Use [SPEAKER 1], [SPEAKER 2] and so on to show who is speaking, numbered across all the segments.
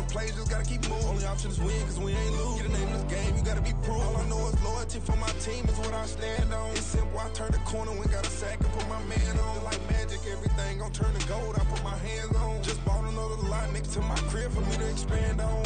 [SPEAKER 1] play, just gotta keep moving. Only option is win, cause we ain't lose. Get a name in this game, you gotta be proof. All I know is loyalty for my team is what I stand on. It's simple, I turn the corner, we got a sack and put my man on. Like magic, everything gon' turn to gold, I put my hands on. Just bought another lot next to my crib for me to expand on.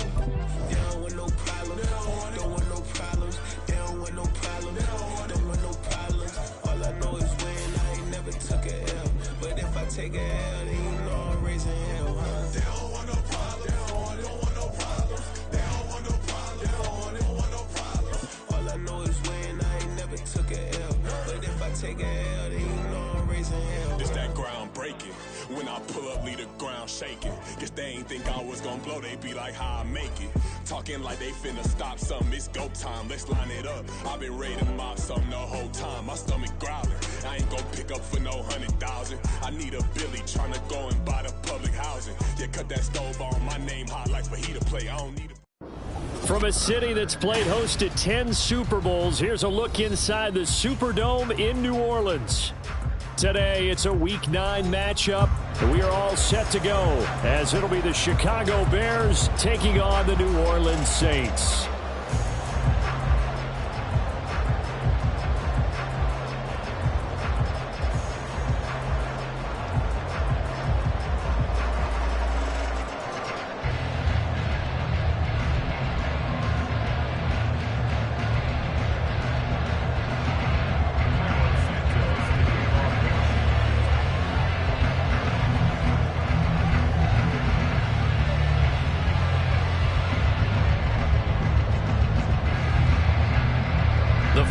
[SPEAKER 1] They don't want no problems, don't want no problems. They don't want no problems, don't want no problems. All I know is win, I ain't never took a L. But if I take a L, then you know I'm raising hell, huh? They don't want no problems, they don't want no problems. They don't want no problems, they don't want no problems. All I know is win, I ain't never took a L. But if I take a L, then you know I'm raising hell.
[SPEAKER 2] It's that ground breaking. When I pull up, leave the ground shaking. Guess they ain't think I was gonna blow, they be like, how I make it. Talking like they finna stop something, it's go time, let's line it up. I've been ready to mob something the whole time, my stomach growling. I ain't gon' pick up for no 100,000. I need a Billy tryna go and buy the public housing. Yeah, cut that stove on, my name hot like fajita play, I don't need a...
[SPEAKER 3] From a city that's played host to 10 Super Bowls, here's a look inside the Superdome in New Orleans. Today, it's a Week 9 matchup, and we are all set to go, as it'll be the Chicago Bears taking on the New Orleans Saints.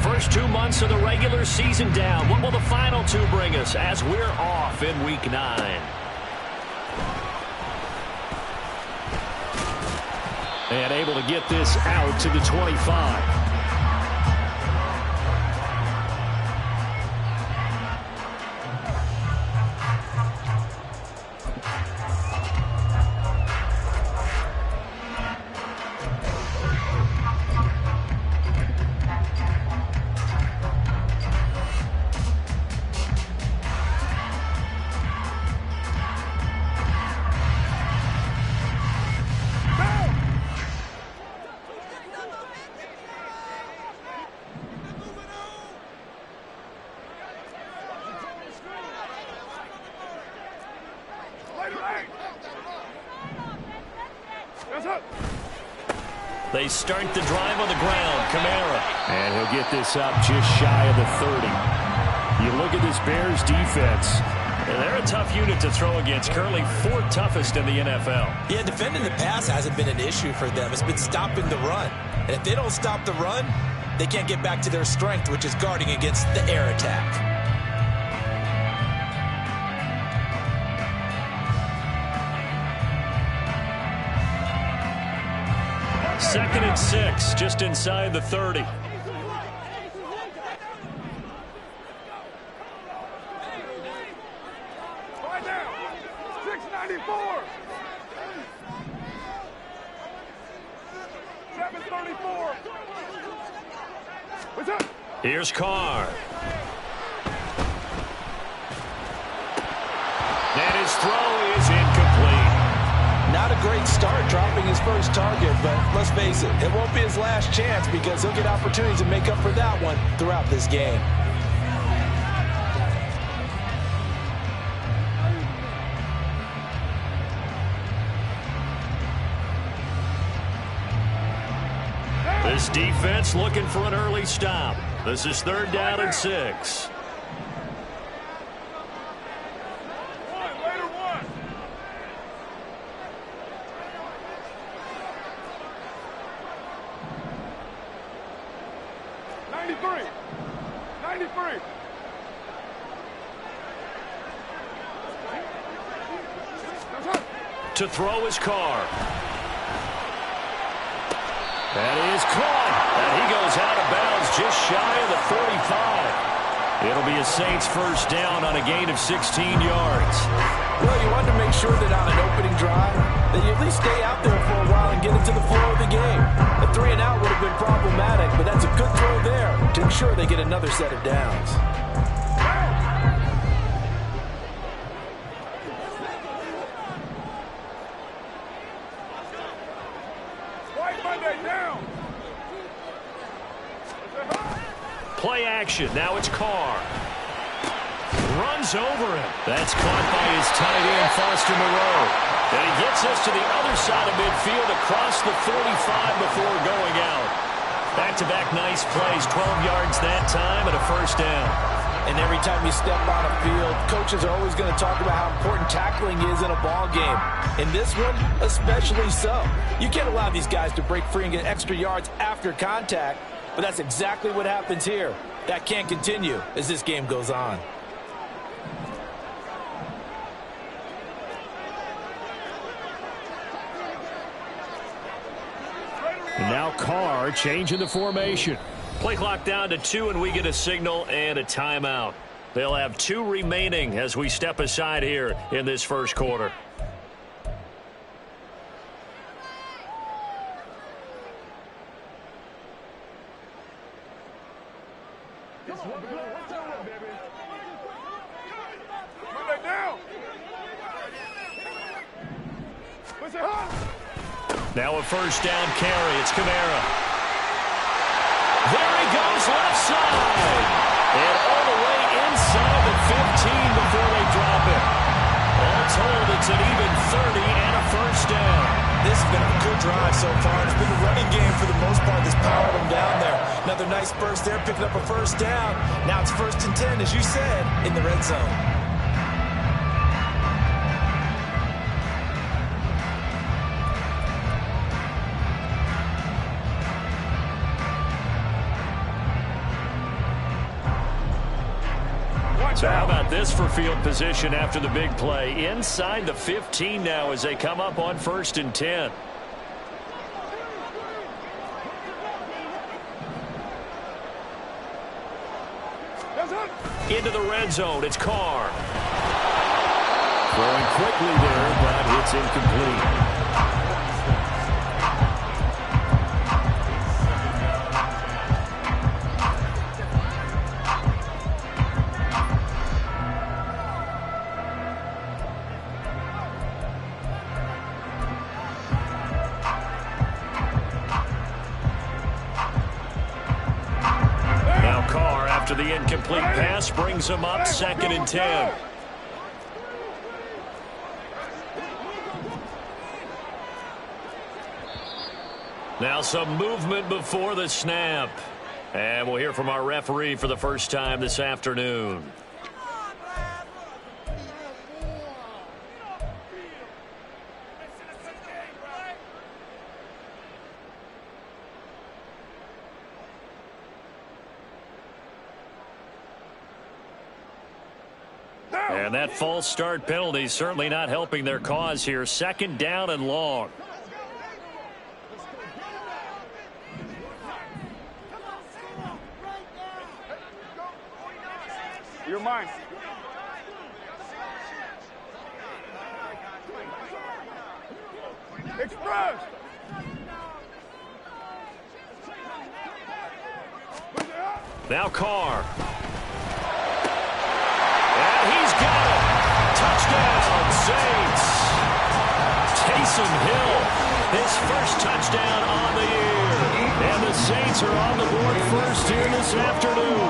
[SPEAKER 3] First 2 months of the regular season down. What will the final 2 bring us as we're off in Week 9? And able to get this out to the 25. They start the drive on the ground. Kamara. And he'll get this up just shy of the 30. You look at this Bears defense, and they're a tough unit to throw against. Currently 4th toughest in the NFL.
[SPEAKER 4] Yeah, defending the pass hasn't been an issue for them. It's been stopping the run. And if they don't stop the run, they can't get back to their strength, which is guarding against the air attack.
[SPEAKER 3] Second and 6, just inside the 30.
[SPEAKER 5] Right now, 694. 734. What's up?
[SPEAKER 3] Here's Carr. And his throw is incomplete.
[SPEAKER 4] Not a great start dropping his first target, but let's face it, it won't be his last chance because he'll get opportunities to make up for that one throughout this game.
[SPEAKER 3] This defense looking for an early stop. This is 3rd down and 6. To throw his Carr. That is caught. And he goes out of bounds just shy of the 45. It'll be a Saints first down on a gain of 16 yards.
[SPEAKER 4] Well, you want to make sure that on an opening drive, that you at least stay out there for a while and get into the flow of the game. A 3-and-out would have been problematic, but that's a good throw there to ensure they get another set of downs.
[SPEAKER 5] Monday down.
[SPEAKER 3] Play action. Now it's Carr. Runs over him. That's caught by his tight end, Foster Moreau. And he gets us to the other side of midfield across the 45 before going out. Back-to-back nice plays, 12 yards that time and a first down.
[SPEAKER 4] And every time you step on a field, coaches are always going to talk about how important tackling is in a ball game. In this one, especially so. You can't allow these guys to break free and get extra yards after contact, but that's exactly what happens here. That can't continue as this game goes on.
[SPEAKER 3] And now Carr changing the formation. Play clock down to 2, and we get a signal and a timeout. They'll have 2 remaining as we step aside here in this first quarter.
[SPEAKER 5] Monday down.
[SPEAKER 3] Now a first down carry. It's Kamara. There he goes, left side. And all the way inside the 15 before they drop it. All told, it's an even 30 and a first down.
[SPEAKER 4] This has been a good drive so far. It's been a running game for the most part that's powered them down there. Another nice burst there, picking up a first down. Now it's 1st and 10, as you said, in the red zone.
[SPEAKER 3] So how about this for field position after the big play? Inside the 15 now as they come up on 1st and 10. Into the red zone. It's Carr. Throwing quickly there, but it's incomplete. The incomplete pass brings him up 2nd and 10. Now some movement before the snap. And we'll hear from our referee for the first time this afternoon. And that false start penalty certainly not helping their cause here. 2nd down and long.
[SPEAKER 5] You're mine. Express.
[SPEAKER 3] Now Carr. He's got it. Touchdown, Saints. Taysom Hill, his first touchdown on the year. And the Saints are on the board first here this afternoon.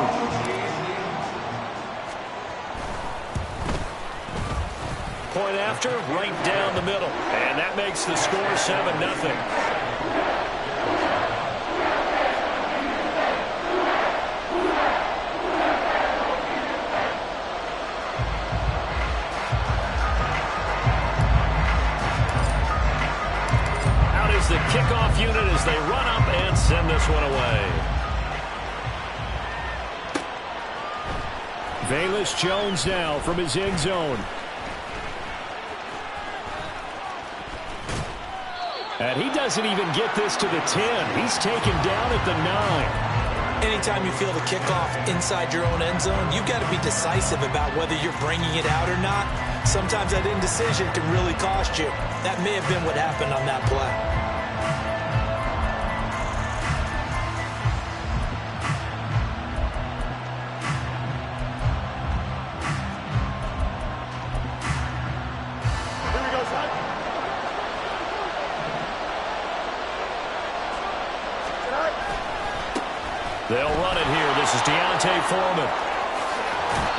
[SPEAKER 3] Point after, right down the middle. And that makes the score 7-0. The kickoff unit as they run up and send this one away. Velus Jones now from his end zone. And he doesn't even get this to the 10. He's taken down at the 9.
[SPEAKER 4] Anytime you feel the kickoff inside your own end zone, you've got to be decisive about whether you're bringing it out or not. Sometimes that indecision can really cost you. That may have been what happened on that play.
[SPEAKER 3] They'll run it here. This is Deontay Foreman.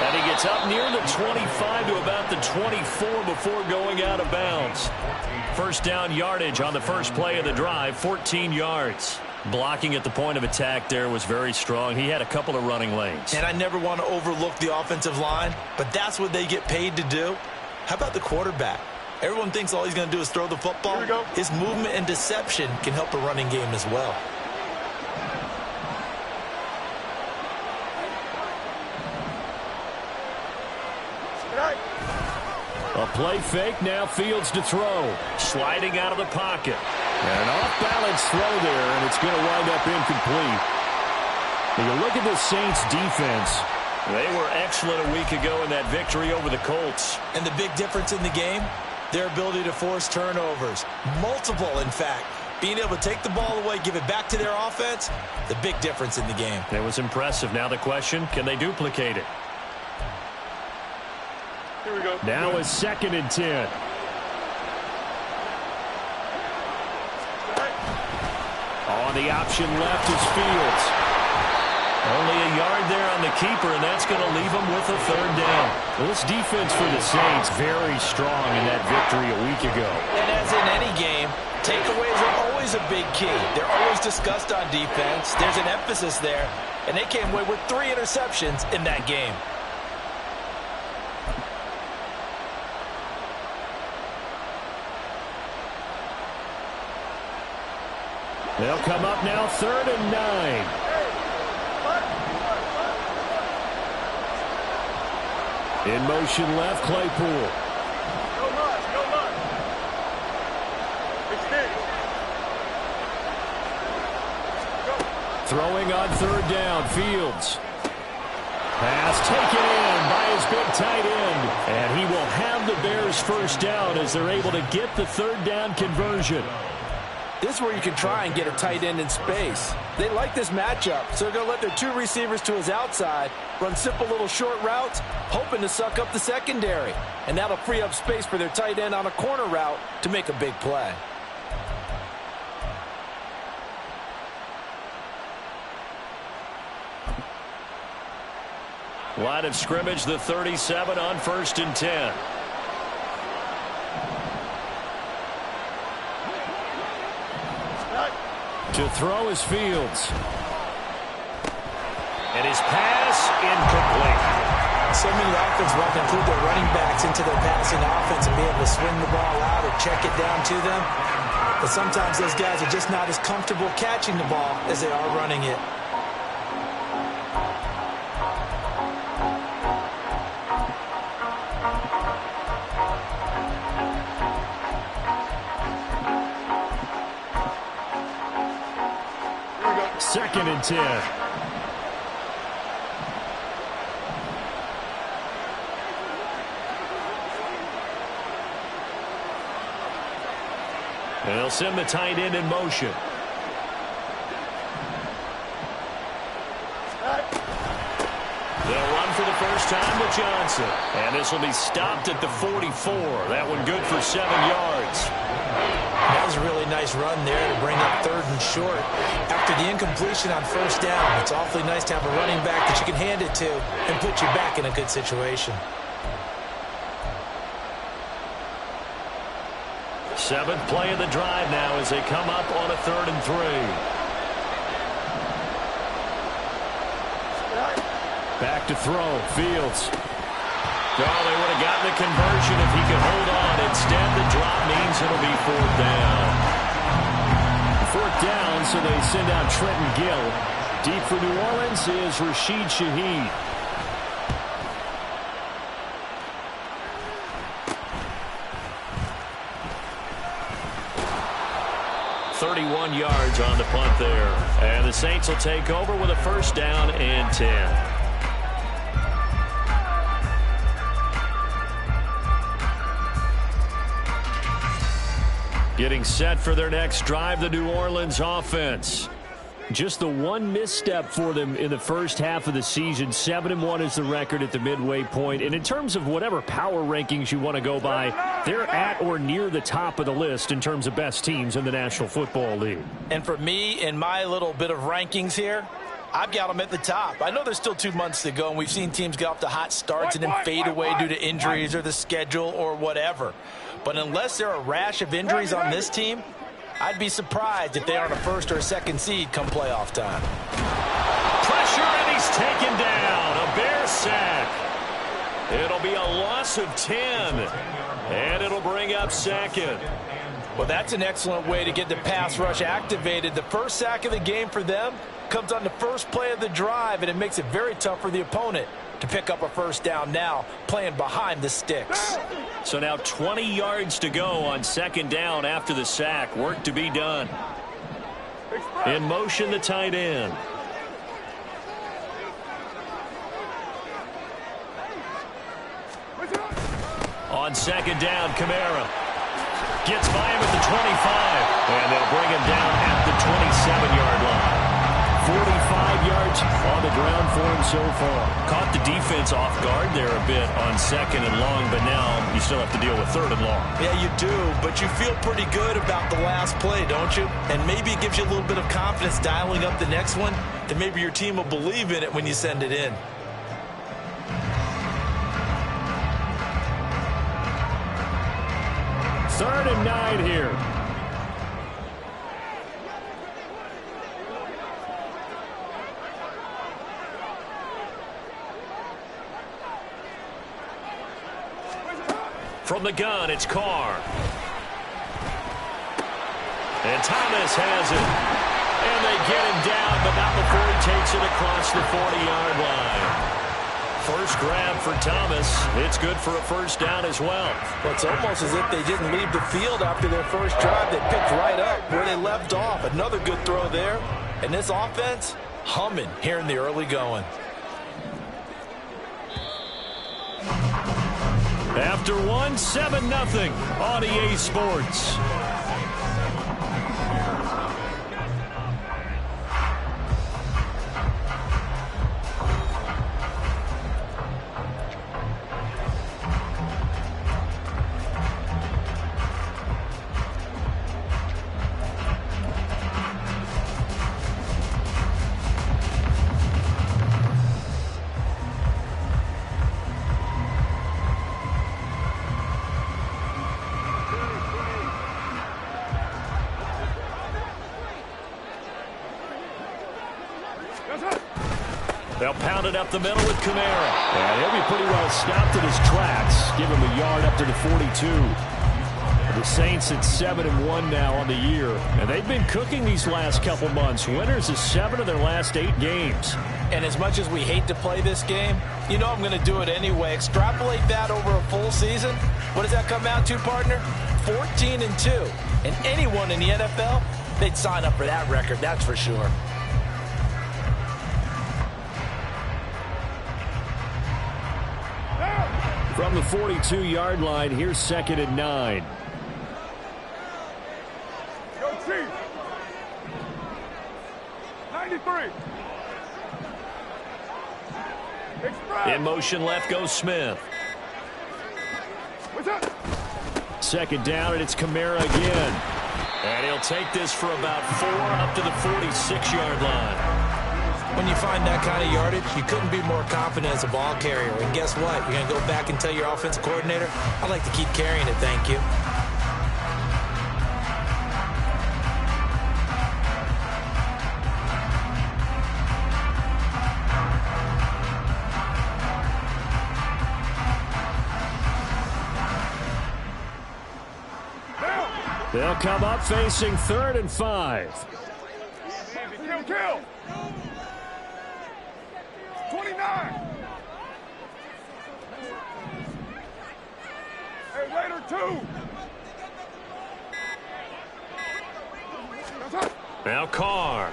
[SPEAKER 3] And he gets up near the 25 to about the 24 before going out of bounds. First down yardage on the first play of the drive, 14 yards. Blocking at the point of attack there was very strong. He had a couple of running lanes.
[SPEAKER 4] And I never want to overlook the offensive line, but that's what they get paid to do. How about the quarterback? Everyone thinks all he's going to do is throw the football.
[SPEAKER 5] Here we go.
[SPEAKER 4] His movement and deception can help a running game as well.
[SPEAKER 3] A play fake, now Fields to throw. Sliding out of the pocket. And an off-balance throw there, and it's going to wind up incomplete. When you look at the Saints defense, they were excellent a week ago in that victory over the Colts.
[SPEAKER 4] And the big difference in the game, their ability to force turnovers. Multiple, in fact. Being able to take the ball away, give it back to their offense, the big difference in the game.
[SPEAKER 3] It was impressive. Now the question, can they duplicate it?
[SPEAKER 5] Here we go.
[SPEAKER 3] Now a 2nd and 10. On the option left is Fields. Only a yard there on the keeper, and that's going to leave him with a 3rd down. Well, this defense for the Saints, very strong in that victory a week ago.
[SPEAKER 4] And as in any game, takeaways are always a big key. They're always discussed on defense. There's an emphasis there, and they came away with 3 interceptions in that game.
[SPEAKER 3] They'll come up now 3rd and 9. In motion left, Claypool.
[SPEAKER 5] Go much, go much. Extend.
[SPEAKER 3] Throwing on 3rd down, Fields. Pass taken in by his big tight end. And he will have the Bears' 1st down as they're able to get the 3rd down conversion.
[SPEAKER 4] This is where you can try and get a tight end in space. They like this matchup, so they're going to let their 2 receivers to his outside run simple little short routes, hoping to suck up the secondary. And that'll free up space for their tight end on a corner route to make a big play.
[SPEAKER 3] Line of scrimmage, the 37 on 1st and 10. To throw is Fields. And his pass incomplete.
[SPEAKER 4] So many offenses want to include their running backs into their passing offense and be able to swing the ball out or check it down to them. But sometimes those guys are just not as comfortable catching the ball as they are running it.
[SPEAKER 3] Second and 10. They'll send the tight end in motion. They'll run for the first time with Johnson. And this will be stopped at the 44. That one good for 7 yards.
[SPEAKER 4] That was a really nice run there to bring up 3rd and short. After the incompletion on 1st down, it's awfully nice to have a running back that you can hand it to and put you back in a good situation.
[SPEAKER 3] 7th play of the drive now as they come up on a 3rd and 3. Back to throw, Fields. Oh, they would have gotten the conversion if he could hold on. Instead, the drop means it'll be 4th down. 4th down, so they send out Trenton Gill. Deep for New Orleans is Rashid Shaheed. .31 yards on the punt there. And the Saints will take over with a 1st down and 10. Getting set for their next drive, the New Orleans offense. Just the one misstep for them in the first half of the season. 7-1 is the record at the midway point. And in terms of whatever power rankings you want to go by, they're at or near the top of the list in terms of best teams in the National Football League.
[SPEAKER 4] And for me, in my little bit of rankings here, I've got them at the top. I know there's still 2 months to go, and we've seen teams get off to hot starts and then fade away due to injuries or the schedule or whatever. But unless there are a rash of injuries on this team, I'd be surprised if they aren't a first or a second seed come playoff time.
[SPEAKER 3] Pressure, and he's taken down. A Bear sack. It'll be a loss of 10, and it'll bring up second.
[SPEAKER 4] Well, that's an excellent way to get the pass rush activated. The first sack of the game for them comes on the first play of the drive, and it makes it very tough for the opponent to pick up a first down now, playing behind the sticks.
[SPEAKER 3] So now 20 yards to go on second down after the sack. Work to be done. In motion, the tight end. On second down, Kamara gets by him at the 25, and they'll bring him down at the 27-yard line. 45 yards on the ground for him so far. Caught the defense off guard there a bit on second and long, but now you still have to deal with third and long.
[SPEAKER 4] Yeah, you do, but you feel pretty good about the last play, don't you? And maybe it gives you a little bit of confidence dialing up the next one, that maybe your team will believe in it when you send it in.
[SPEAKER 3] Third and 9 here. From the gun, it's Carr. And Thomas has it. And they get him down, but not before he takes it across the 40-yard line. First grab for Thomas. It's good for a first down as well.
[SPEAKER 4] Well, it's almost as if they didn't leave the field after their first drive. They picked right up where they left off. Another good throw there. And this offense, humming here in the early going.
[SPEAKER 3] After one, 7-0 on EA Sports. They'll pound it up the middle with Kamara. And he'll be pretty well stopped at his tracks. Give him a yard up to the 42. The Saints at 7-1 now on the year. And they've been cooking these last couple months. Winners of 7 of their last 8 games.
[SPEAKER 4] And as much as we hate to play this game, you know I'm going to do it anyway. Extrapolate that over a full season. What does that come out to, partner? 14-2. And anyone in the NFL, they'd sign up for that record, that's for sure.
[SPEAKER 3] From the 42-yard line, here's second and 9.
[SPEAKER 5] Go Chiefs. 93. Express.
[SPEAKER 3] In motion left goes Smith.
[SPEAKER 5] What's up?
[SPEAKER 3] Second down, and it's Kamara again. And he'll take this for about 4 up to the 46-yard line.
[SPEAKER 4] When you find that kind of yardage, you couldn't be more confident as a ball carrier. And guess what? You're going to go back and tell your offensive coordinator, I'd like to keep carrying it, thank you.
[SPEAKER 3] They'll come up facing 3rd and 5.
[SPEAKER 5] Kill. 29. Hey, later, 2.
[SPEAKER 3] Now Carr.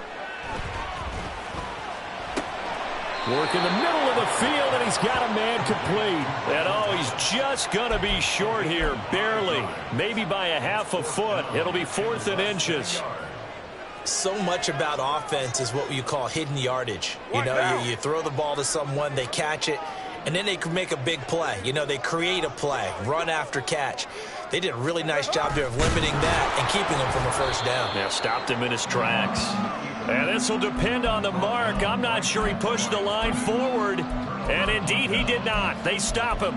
[SPEAKER 3] Work in the middle of the field, and he's got a man complete. And oh, he's just going to be short here, barely. Maybe by a half a foot. It'll be 4th and inches.
[SPEAKER 4] So much about offense is what you call hidden yardage. You know, you throw the ball to someone, they catch it, and then they can make a big play. You know, they create a play, run after catch. They did a really nice job there of limiting that and keeping him from a first down.
[SPEAKER 3] Yeah, stopped him in his tracks. And this will depend on the mark. I'm not sure he pushed the line forward. And indeed, he did not. They stop him.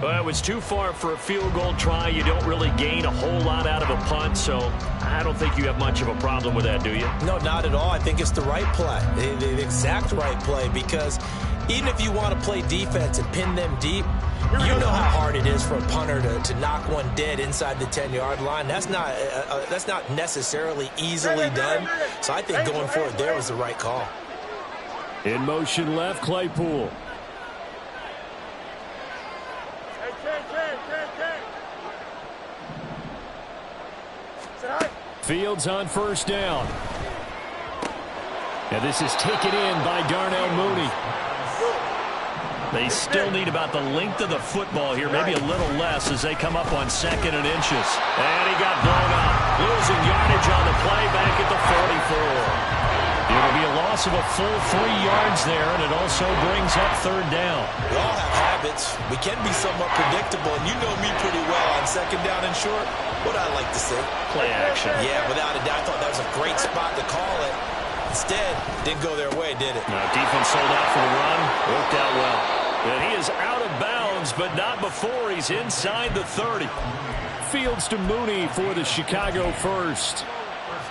[SPEAKER 3] Well, it was too far for a field goal try. You don't really gain a whole lot out of a punt, so I don't think you have much of a problem with that, do you?
[SPEAKER 4] No, not at all. I think it's the right play, the exact right play, because even if you want to play defense and pin them deep, you know how hard it is for a punter to knock one dead inside the 10-yard line. That's not necessarily easily done, so I think going for it there was the right call.
[SPEAKER 3] In motion left, Claypool. Fields on first down. And this is taken in by Darnell Mooney. They still need about the length of the football here, maybe a little less as they come up on 2nd and inches. And he got blown up. Losing yardage on the play back at the 44. It'll be a loss of a full 3 yards there, and it also brings up 3rd down.
[SPEAKER 4] We all have habits. We can be somewhat predictable, and you know me pretty well on 2nd down and short. What I like to see.
[SPEAKER 3] Play action.
[SPEAKER 4] Yeah, without a doubt. I thought that was a great spot to call it. Instead, didn't go their way, did it?
[SPEAKER 3] No, defense sold out for the run. Worked out well. And he is out of bounds, but not before he's inside the 30. Fields to Mooney for the Chicago first.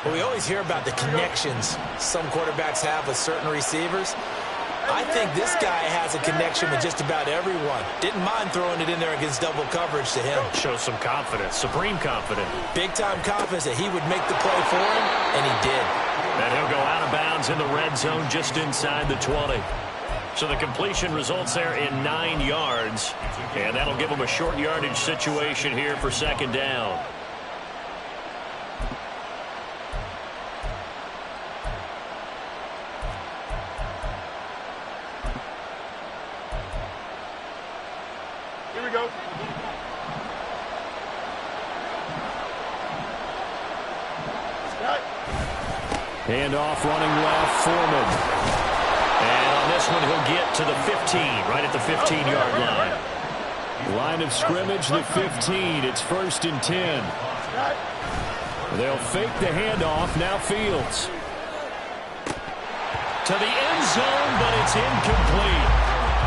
[SPEAKER 4] Well, we always hear about the connections some quarterbacks have with certain receivers. I think this guy has a connection with just about everyone. Didn't mind throwing it in there against double coverage to him.
[SPEAKER 3] Shows some confidence, supreme confidence.
[SPEAKER 4] Big-time confidence that he would make the play for him, and he did.
[SPEAKER 3] And he'll go out of bounds in the red zone just inside the 20. So the completion results there in 9 yards, and that'll give him a short yardage situation here for 2nd down.
[SPEAKER 5] Here we go.
[SPEAKER 3] Handoff running left, Foreman. And on this one, he'll get to the 15, right at the 15-yard line. Line of scrimmage, the 15. It's 1st and 10. They'll fake the handoff. Now Fields. To the end zone, but it's incomplete.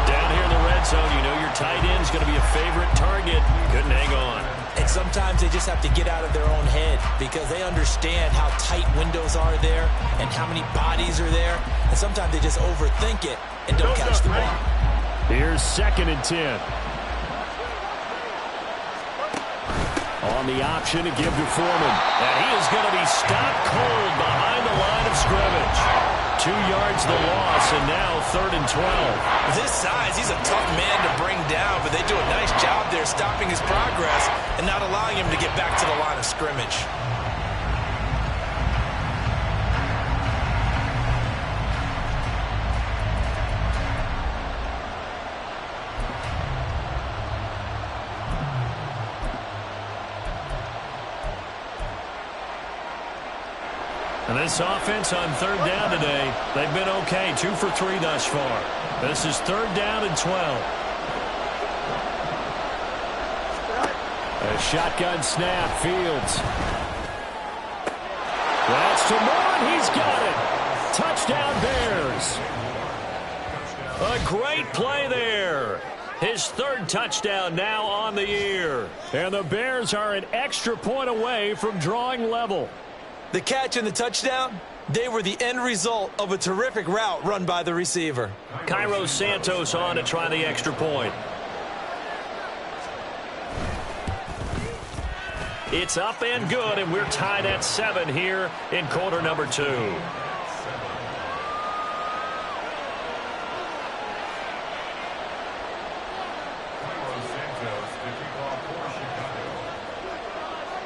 [SPEAKER 3] Down here in the red zone, you know your tight end's going to be a favorite target. Couldn't hang on.
[SPEAKER 4] And sometimes they just have to get out of their own head because they understand how tight windows are there and how many bodies are there. And sometimes they just overthink it and don't catch the ball.
[SPEAKER 3] Here's 2nd and 10. On the option to give to Foreman. And he is going to be stopped cold behind the line of scrimmage. 2 yards the loss, and now 3rd and 12.
[SPEAKER 4] With his size, he's a tough man to bring down, but they do a nice job there stopping his progress and not allowing him to get back to the line of scrimmage.
[SPEAKER 3] And this offense on 3rd down today, they've been okay. 2 for 3 thus far. This is 3rd down and 12. A shotgun snap, Fields. That's to Moore, he's got it. Touchdown Bears. A great play there. His 3rd touchdown now on the year. And the Bears are an extra point away from drawing level.
[SPEAKER 4] The catch and the touchdown, they were the end result of a terrific route run by the receiver.
[SPEAKER 3] Cairo Santos on to try the extra point. It's up and good, and we're tied at 7 here in quarter number 2.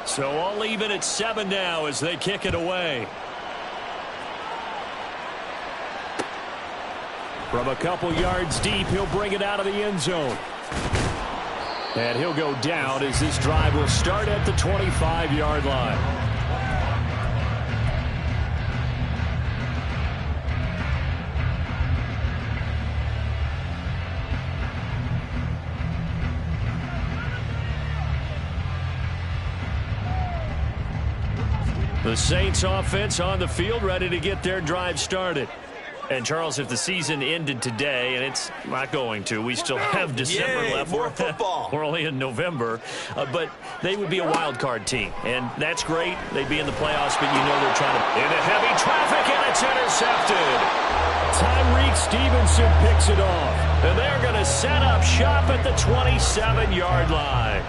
[SPEAKER 3] So all even at 7 now as they kick it away. From a couple yards deep, he'll bring it out of the end zone. And he'll go down as this drive will start at the 25-yard line. The Saints offense on the field, ready to get their drive started. And, Charles, if the season ended today, and it's not going to, we still have December left.
[SPEAKER 4] More football.
[SPEAKER 3] We're only in November. But they would be a wild card team. And that's great. They'd be in the playoffs, but you know they're trying to... Into heavy traffic, and it's intercepted. Tyreek Stevenson picks it off. And they're going to set up shop at the 27-yard line.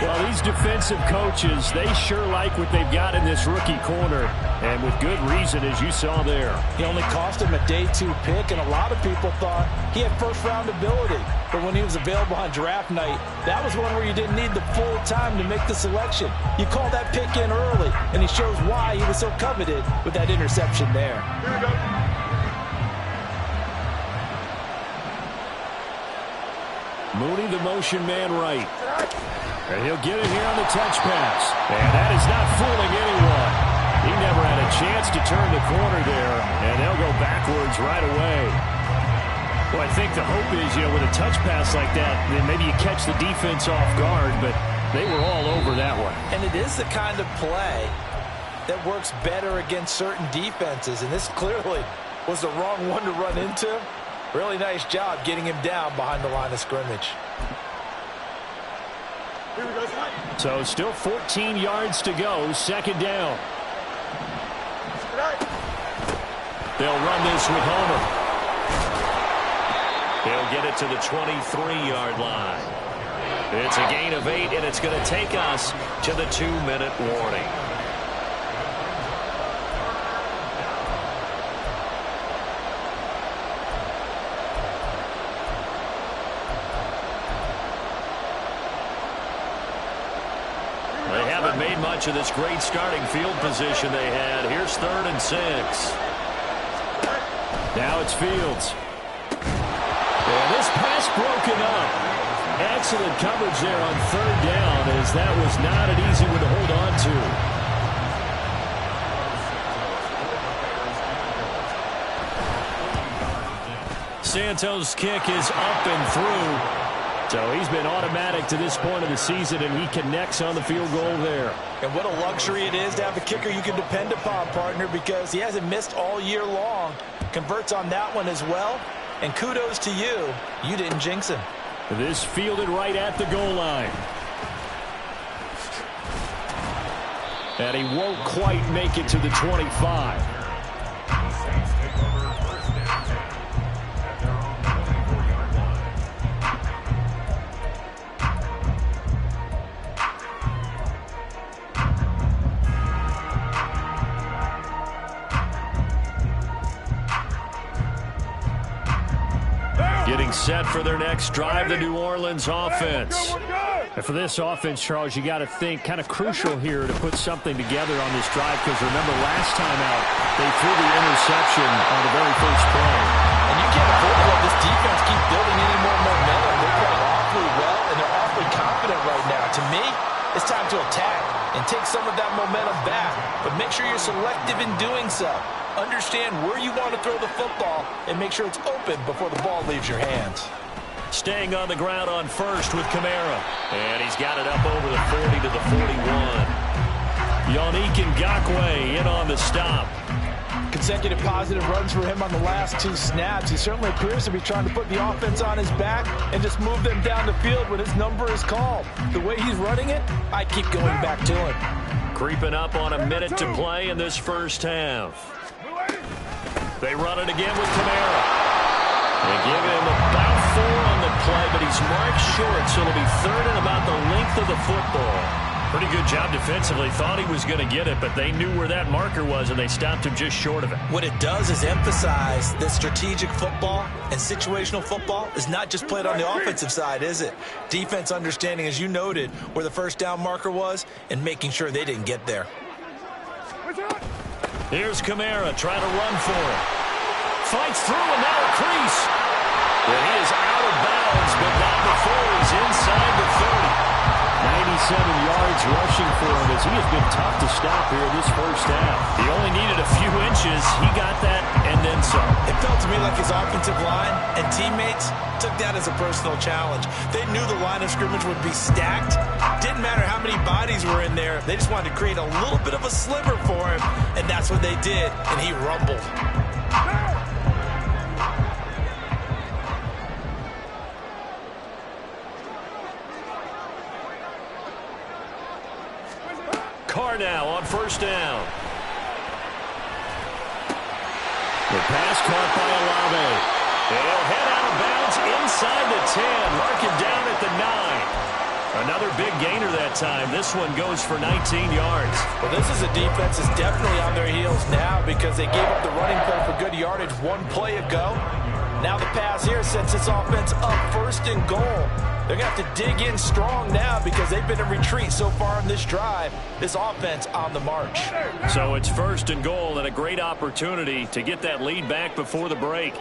[SPEAKER 3] Well, these defensive coaches, they sure like what they've got in this rookie corner, and with good reason, as you saw there.
[SPEAKER 4] He only cost him a day 2 pick, and a lot of people thought he had first-round ability. But when he was available on draft night, that was one where you didn't need the full time to make the selection. You call that pick in early, and he shows why he was so coveted with that interception there.
[SPEAKER 5] Here we go.
[SPEAKER 3] Mooney, the motion man right. And he'll get it here on the touch pass. And that is not fooling anyone. He never had a chance to turn the corner there, and they'll go backwards right away. Well, I think the hope is, with a touch pass like that, then maybe you catch the defense off guard, but they were all over that one.
[SPEAKER 4] And it is the kind of play that works better against certain defenses, and this clearly was the wrong one to run into. Really nice job getting him down behind the line of scrimmage.
[SPEAKER 5] Here we go.
[SPEAKER 3] So still 14 yards to go, second down. They'll run this with Homer. He'll get it to the 23-yard line. It's a gain of 8, and it's going to take us to the 2-minute warning. They haven't made much of this great starting field position they had. Here's 3rd and 6. Now it's Fields. And this pass broken up. Excellent coverage there on 3rd down, as that was not an easy one to hold on to. Santos' kick is up and through. So he's been automatic to this point of the season, and he connects on the field goal there.
[SPEAKER 4] And what a luxury it is to have a kicker you can depend upon, partner, because he hasn't missed all year long. Converts on that one as well. And kudos to you. You didn't jinx him.
[SPEAKER 3] This fielded right at the goal line. And he won't quite make it to the 25. Getting set for their next drive, the New Orleans offense. And for this offense, Charles, you got to think kind of crucial here to put something together on this drive, because remember last time out, they threw the interception on the very first play.
[SPEAKER 4] And you can't afford to let this defense keep building any more momentum. They're playing awfully well, and they're awfully confident right now. To me, it's time to attack and take some of that momentum back, but make sure you're selective in doing so. Understand where you want to throw the football and make sure it's open before the ball leaves your hands.
[SPEAKER 3] Staying on the ground on first with Kamara. And he's got it up over the 40 to the 41. Yannick Ngakoue in on the stop.
[SPEAKER 4] Consecutive positive runs for him on the last 2 snaps. He certainly appears to be trying to put the offense on his back and just move them down the field when his number is called. The way he's running it, I keep going back to him.
[SPEAKER 3] Creeping up on a minute to play in this first half. They run it again with Kamara. They give him about 4 on the play, but he's marked short, so it'll be 3rd and about the length of the football. Pretty good job defensively. Thought he was going to get it, but they knew where that marker was, and they stopped him just short of it.
[SPEAKER 4] What it does is emphasize that strategic football and situational football is not just played on the offensive side, is it? Defense understanding, as you noted, where the first down marker was and making sure they didn't get there.
[SPEAKER 3] Here's Kamara trying to run for it. Fights through, and now a crease. Well, he is out of bounds, but not before he's inside the 30. yards rushing for him as he has been tough to stop here in this first half.
[SPEAKER 4] He only needed a few inches. He got that and then some. It felt to me like his offensive line and teammates took that as a personal challenge. They knew the line of scrimmage would be stacked. Didn't matter how many bodies were in there. They just wanted to create a little bit of a sliver for him, and that's what they did, and he rumbled.
[SPEAKER 3] Carr now on first down. The pass caught by Olave. They'll head out of bounds inside the 10. Mark him down at the 9. Another big gainer that time. This one goes for 19 yards.
[SPEAKER 4] Well, this is a defense that's definitely on their heels now because they gave up the running play for good yardage one play ago. Now the pass here sets this offense up first and goal. They're going to have to dig in strong now because they've been in retreat so far in this drive. This offense on the march.
[SPEAKER 3] So it's first and goal and a great opportunity to get that lead back before the break.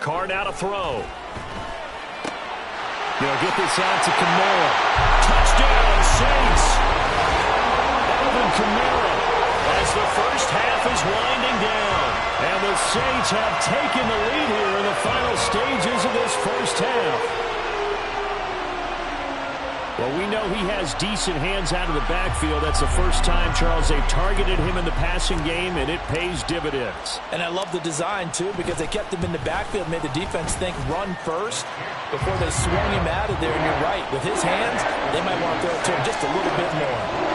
[SPEAKER 3] Carr now to throw. They'll get this out to Kamara. Touchdown, Saints. Alvin Kamara as the first half is winding down. And the Saints have taken the lead here in the final stages of this first half. Well, we know he has decent hands out of the backfield. That's the first time, Charles, they've targeted him in the passing game, and it pays dividends.
[SPEAKER 4] And I love the design, too, because they kept him in the backfield, made the defense think run first before they swung him out of there. And you're right, with his hands, they might want to throw it to him just a little bit more.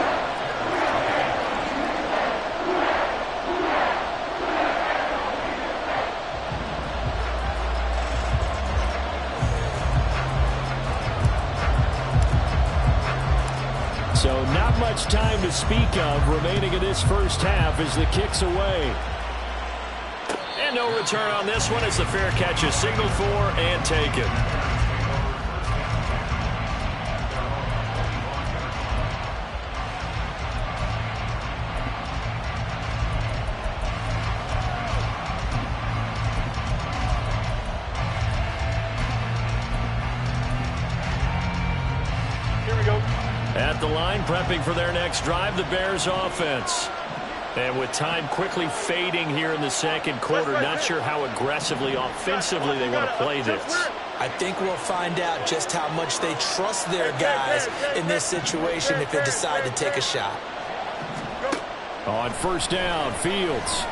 [SPEAKER 3] So not much time to speak of remaining in this first half as the kick's away. And no return on this one as the fair catch is signaled for and taken. At the line, prepping for their next drive, the Bears offense. And with time quickly fading here in the second quarter, not sure how aggressively, offensively they want to play this.
[SPEAKER 4] I think we'll find out just how much they trust their guys in this situation if they decide to take a shot.
[SPEAKER 3] On first down, Fields.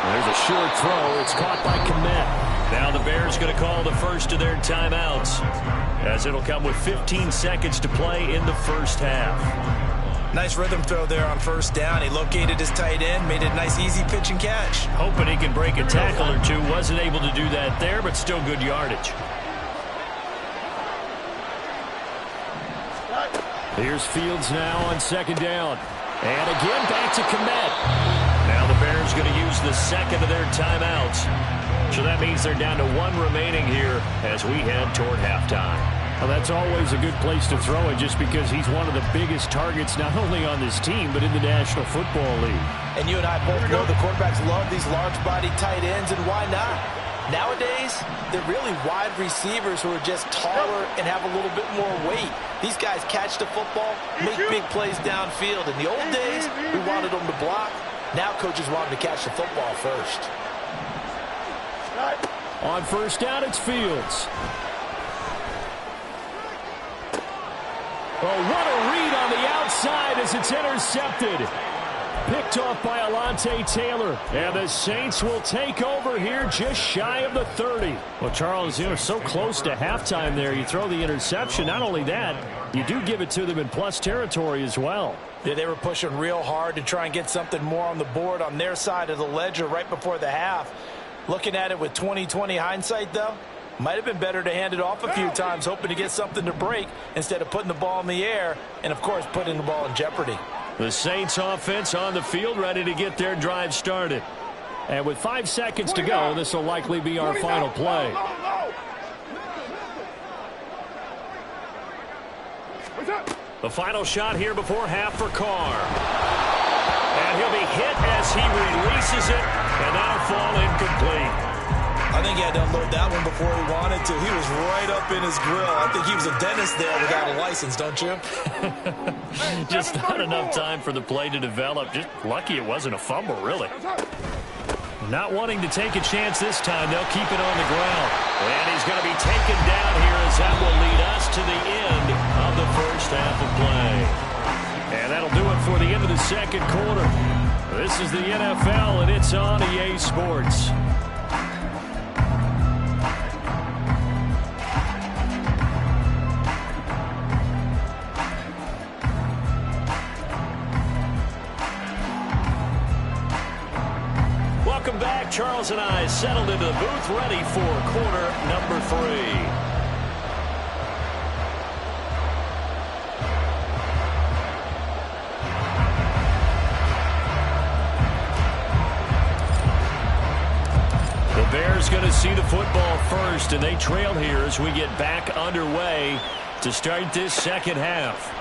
[SPEAKER 3] There's a short throw. It's caught by Kmet. Now the Bears going to call the first of their timeouts, as it'll come with 15 seconds to play in the first half.
[SPEAKER 4] Nice rhythm throw there on first down. He located his tight end, made it a nice easy pitch and catch.
[SPEAKER 3] Hoping he can break a tackle or two. Wasn't able to do that there, but still good yardage. Here's Fields now on second down. And again back to Kmet. Now the Bears going to use the second of their timeouts. So that means they're down to one remaining here as we head toward halftime. Well, that's always a good place to throw it just because he's one of the biggest targets not only on this team but in the National Football League.
[SPEAKER 4] And you and I both know the quarterbacks love these large-bodied tight ends, and why not? Nowadays, they're really wide receivers who are just taller and have a little bit more weight. These guys catch the football, make big plays downfield. In the old days, we wanted them to block. Now coaches want them to catch the football first.
[SPEAKER 3] On first down, it's Fields. Oh, what a read on the outside as it's intercepted. Picked off by Alontae Taylor. And the Saints will take over here just shy of the 30. Well, Charles, so close to halftime there. You throw the interception. Not only that, you do give it to them in plus territory as well.
[SPEAKER 4] Yeah, they were pushing real hard to try and get something more on the board on their side of the ledger right before the half. Looking at it with 20/20 hindsight, though, might have been better to hand it off a few times, hoping to get something to break instead of putting the ball in the air and, of course, putting the ball in jeopardy.
[SPEAKER 3] The Saints offense on the field ready to get their drive started. And with 5 seconds to go, this will likely be our final play. The final shot here before half for Carr. And he'll be hit as he releases it, and that'll fall incomplete.
[SPEAKER 4] I think he had to unload that one before he wanted to. He was right up in his grill. I think he was a dentist there without a license, don't you?
[SPEAKER 3] Just not enough time for the play to develop. Just lucky it wasn't a fumble, really. Not wanting to take a chance this time, they'll keep it on the ground. And he's going to be taken down here as that will lead us to the end of the first half of play. And that'll do it for the end of the second quarter. This is the NFL, and it's on EA Sports. Welcome back. Charles and I settled into the booth, ready for quarter number 3. The Bears going to see the football first, and they trail here as we get back underway to start this second half.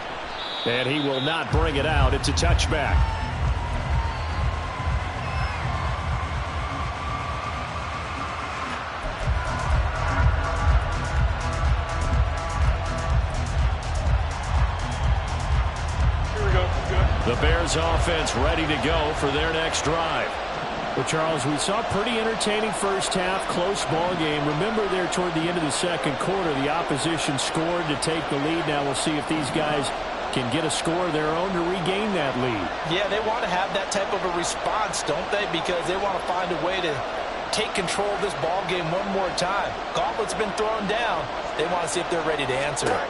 [SPEAKER 3] And he will not bring it out. It's a touchback. The Bears offense ready to go for their next drive. Well, Charles, we saw a pretty entertaining first half, close ball game. Remember there toward the end of the second quarter, the opposition scored to take the lead. Now we'll see if these guys can get a score of their own to regain that lead.
[SPEAKER 4] Yeah, they want to have that type of a response, don't they? Because they want to find a way to take control of this ball game one more time. Gauntlet's been thrown down. They want to see if they're ready to answer it.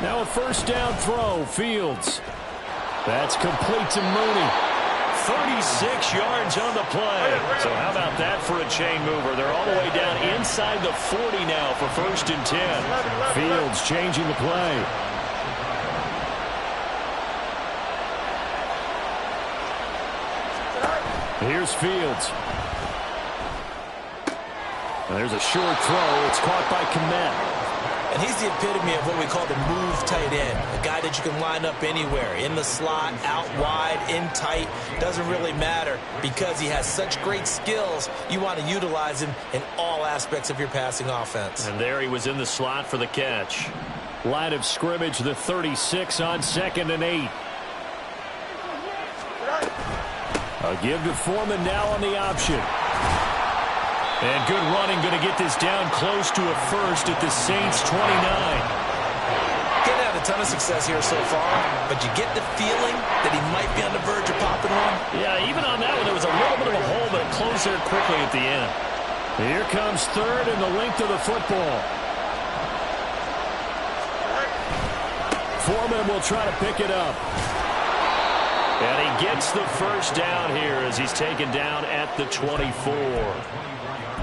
[SPEAKER 3] Now a first down throw, Fields. That's complete to Mooney. 36 yards on the play. So how about that for a chain mover? They're all the way down inside the 40 now for 1st and 10. Fields changing the play. Here's Fields. And there's a short throw. It's caught by Kmet.
[SPEAKER 4] And he's the epitome of what we call the move tight end. A guy that you can line up anywhere. In the slot, out wide, in tight. Doesn't really matter because he has such great skills. You want to utilize him in all aspects of your passing offense.
[SPEAKER 3] And there he was in the slot for the catch. Line of scrimmage, the 36 on 2nd and 8. A give to Foreman now on the option. And good running, going to get this down close to a first at the Saints 29.
[SPEAKER 4] Getting had a ton of success here so far, but you get the feeling that he might be on the verge of popping one.
[SPEAKER 3] Yeah, even on that one, there was a little bit of a hole, but it closed there quickly at the end. Here comes 3rd and the length of the football. Foreman will try to pick it up. And he gets the first down here as he's taken down at the 24.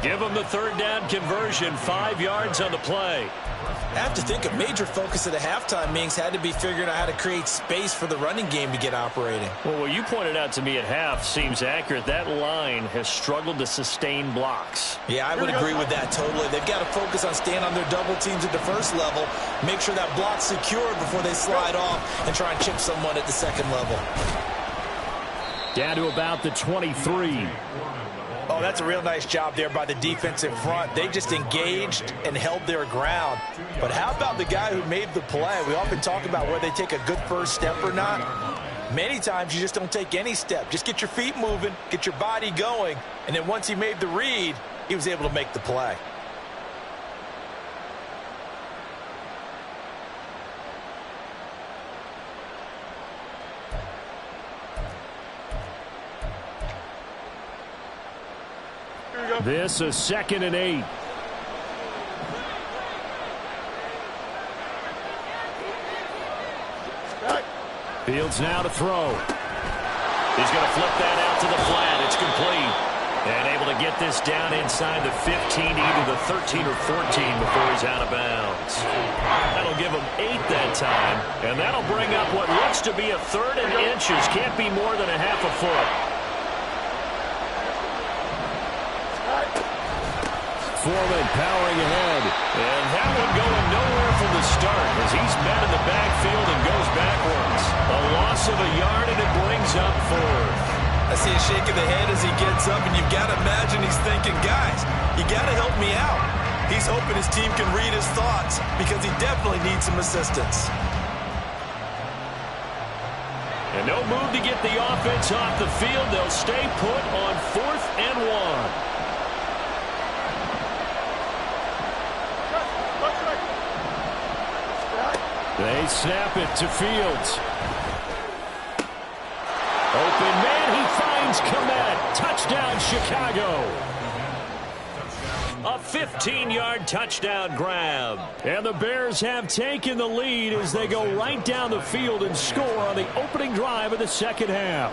[SPEAKER 3] Give him the 3rd down conversion, 5 yards on the play.
[SPEAKER 4] I have to think a major focus of the halftime meetings had to be figuring out how to create space for the running game to get operating.
[SPEAKER 3] Well, what you pointed out to me at half seems accurate. That line has struggled to sustain blocks.
[SPEAKER 4] Yeah, I would agree with that totally. They've got to focus on staying on their double teams at the first level, make sure that block's secured before they slide off and try and chip someone at the second level.
[SPEAKER 3] Down to about the 23.
[SPEAKER 4] Oh, that's a real nice job there by the defensive front. They just engaged and held their ground. But how about the guy who made the play? We often talk about whether they take a good first step or not. Many times you just don't take any step. Just get your feet moving, get your body going, and then once he made the read, he was able to make the play.
[SPEAKER 3] This is 2nd and 8. Fields now to throw. He's going to flip that out to the flat. It's complete. And able to get this down inside the 15, either the 13 or 14 before he's out of bounds. That'll give him 8 that time. And that'll bring up what looks to be a 3rd and inches. Can't be more than a half a foot. Foreman powering ahead. And that one going nowhere from the start as he's met in the backfield and goes backwards. A loss of a yard, and it brings up fourth.
[SPEAKER 4] I see a shake of the head as he gets up, and you've got to imagine he's thinking, guys, you got to help me out. He's hoping his team can read his thoughts because he definitely needs some assistance.
[SPEAKER 3] And no move to get the offense off the field. They'll stay put on 4th and 1. They snap it to Fields. Open man, he finds Kmet. Touchdown, Chicago. A 15-yard touchdown grab. And the Bears have taken the lead as they go right down the field and score on the opening drive of the second half.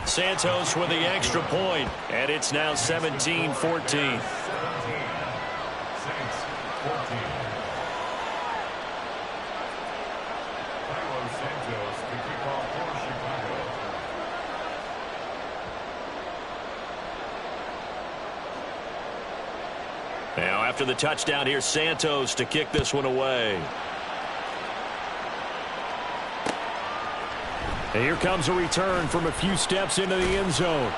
[SPEAKER 3] Santos with the extra point, and it's now 17-14. Now after the touchdown, here's Santos to kick this one away. And here comes a return from a few steps into the end zone.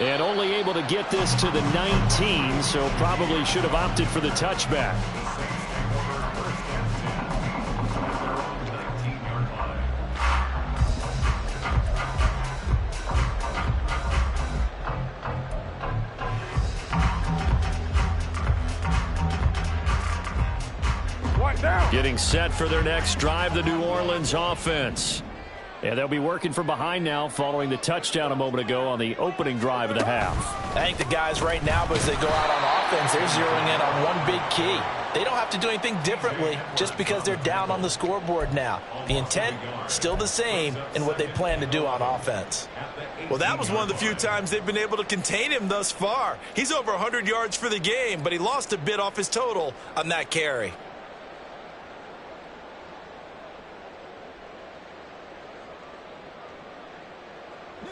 [SPEAKER 3] And only able to get this to the 19, so probably should have opted for the touchback. Getting set for their next drive, the New Orleans offense. And they'll be working from behind now following the touchdown a moment ago on the opening drive of the half.
[SPEAKER 4] I think the guys right now, as they go out on offense, they're zeroing in on one big key. They don't have to do anything differently just because they're down on the scoreboard now. The intent, still the same in what they plan to do on offense. Well, that was one of the few times they've been able to contain him thus far. He's over 100 yards for the game, but he lost a bit off his total on that carry.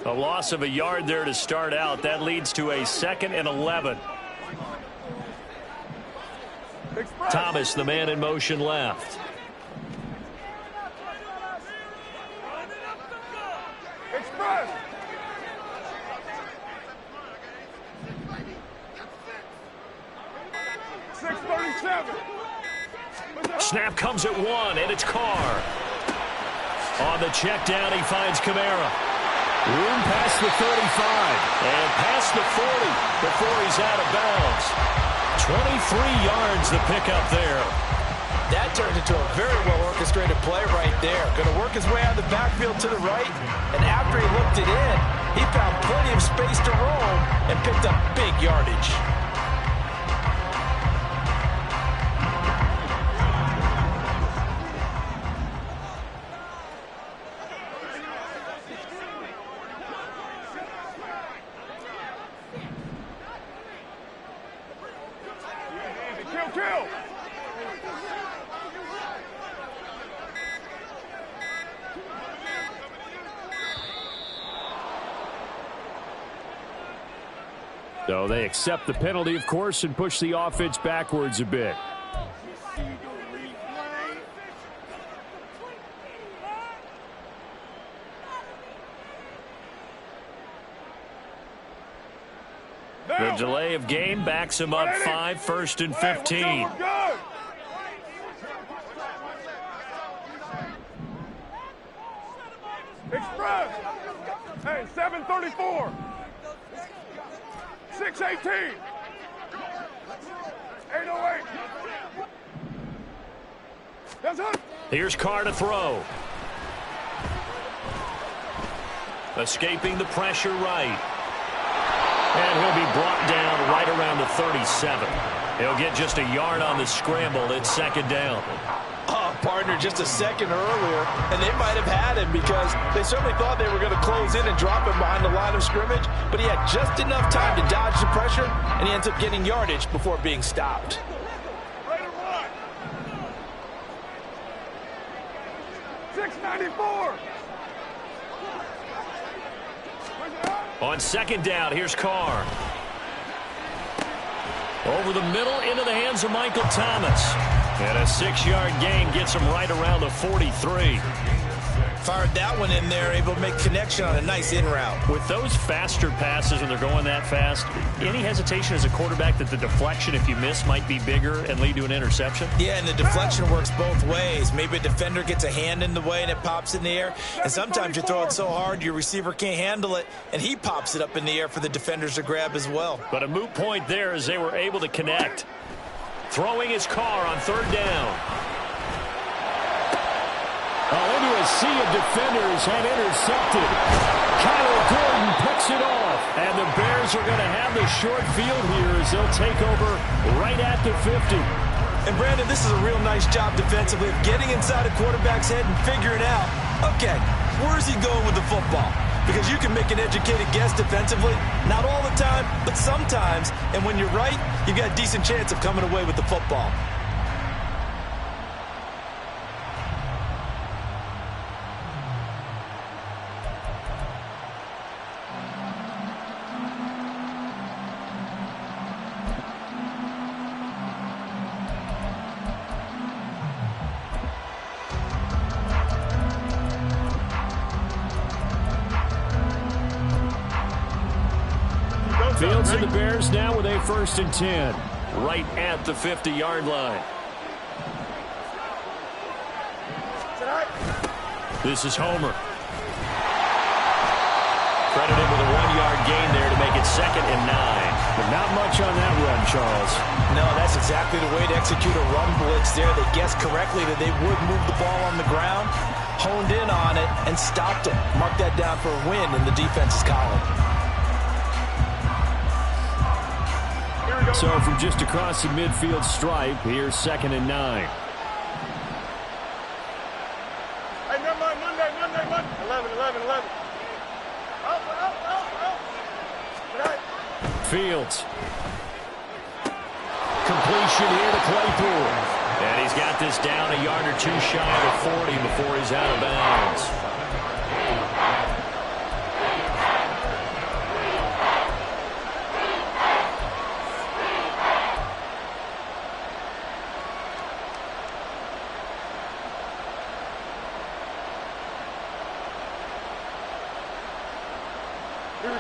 [SPEAKER 3] A loss of a yard there to start out. That leads to a 2nd and 11. Thomas, the man in motion left.
[SPEAKER 5] Express.
[SPEAKER 3] Snap comes at 1, and it's Carr. On the check down, he finds Kamara. Room past the 35 and past the 40 before he's out of bounds. 23 yards the pickup there.
[SPEAKER 4] That turned into a very well-orchestrated play right there. Going to work his way out of the backfield to the right, and after he looked it in, he found plenty of space to roam and picked up big yardage.
[SPEAKER 3] So they accept the penalty, of course, and push the offense backwards a bit. The delay of game backs him up 5, 1st and 15.
[SPEAKER 5] Express. Hey, 734. 618. 808. That's it.
[SPEAKER 3] Here's Carr to throw. Escaping the pressure right. And he'll be brought down right around the 37. He'll get just a yard on the scramble. It's 2nd down.
[SPEAKER 4] Partner, just a second earlier, and they might have had him because they certainly thought they were going to close in and drop him behind the line of scrimmage, but he had just enough time to dodge the pressure, and he ends up getting yardage before being stopped.
[SPEAKER 5] Right or what? 694.
[SPEAKER 3] On 2nd down, here's Carr. Over the middle into the hands of Michael Thomas. And a 6-yard gain gets him right around the 43.
[SPEAKER 4] Fired that one in there, able to make connection on a nice in route.
[SPEAKER 3] With those faster passes when they're going that fast, any hesitation as a quarterback that the deflection, if you miss, might be bigger and lead to an interception?
[SPEAKER 4] Yeah, and the deflection works both ways. Maybe a defender gets a hand in the way and it pops in the air. And sometimes you throw it so hard your receiver can't handle it, and he pops it up in the air for the defenders to grab as well.
[SPEAKER 3] But a moot point there as they were able to connect. Throwing his car on 3rd down. Into a sea of defenders and intercepted. Kyler Gordon picks it off. And the Bears are going to have the short field here as they'll take over right at the 50.
[SPEAKER 4] And Brandon, this is a real nice job defensively of getting inside a quarterback's head and figuring out, okay, where's he going with the football? Because you can make an educated guess defensively, not all the time, but sometimes. And when you're right, you've got a decent chance of coming away with the football.
[SPEAKER 3] Fields and the Bears now with a 1st and 10. Right at the 50-yard line. This is Homer. Credited with a 1-yard gain there to make it 2nd and 9. But not much on that run, Charles.
[SPEAKER 4] No, that's exactly the way to execute a run blitz there. They guessed correctly that they would move the ball on the ground, honed in on it, and stopped it. Mark that down for a win in the defense's column.
[SPEAKER 3] So from just across the midfield stripe, here's 2nd and 9.
[SPEAKER 5] Hey, never mind, Monday. 11. Out.
[SPEAKER 3] Fields. Completion here to Claypool. And he's got this down a yard or 2 shy of the 40 before he's out of bounds.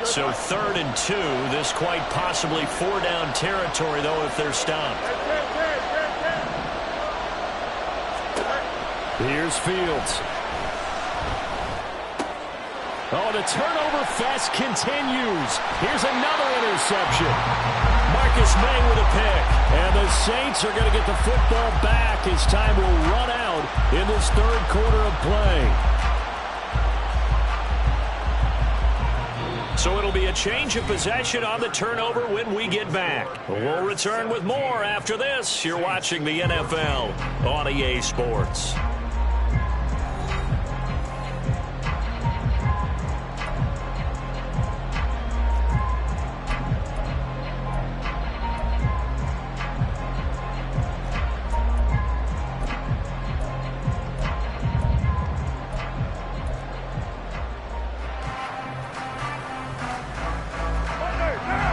[SPEAKER 3] So 3rd and 2. This quite possibly 4-down territory, though, if they're stopped. Here's Fields. Oh, the turnover fest continues. Here's another interception. Marcus May with a pick. And the Saints are going to get the football back as time will run out in this 3rd quarter of play. So it'll be a change of possession on the turnover when we get back. We'll return with more after this. You're watching the NFL on EA Sports.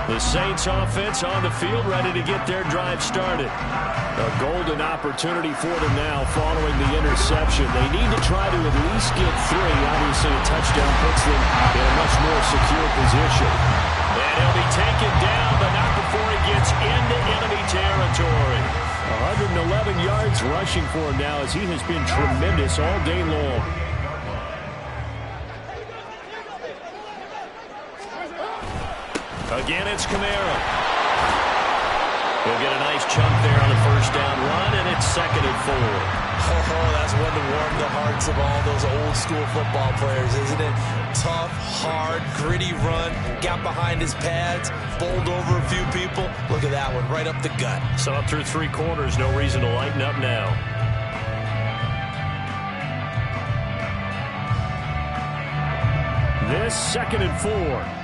[SPEAKER 3] The Saints offense on the field, ready to get their drive started. A golden opportunity for them now following the interception. They need to try to at least get 3. Obviously, a touchdown puts them in a much more secure position. And he'll be taken down, but not before he gets into enemy territory. 111 yards rushing for him now as he has been tremendous all day long. Again, it's Kamara. He'll get a nice chunk there on the 1st down run, and it's 2nd and 4.
[SPEAKER 4] Oh, that's one to warm the hearts of all those old-school football players, isn't it? Tough, hard, gritty run, got behind his pads, bowled over a few people. Look at that one, right up the gut.
[SPEAKER 3] So up through 3 quarters, no reason to lighten up now. This 2nd and 4.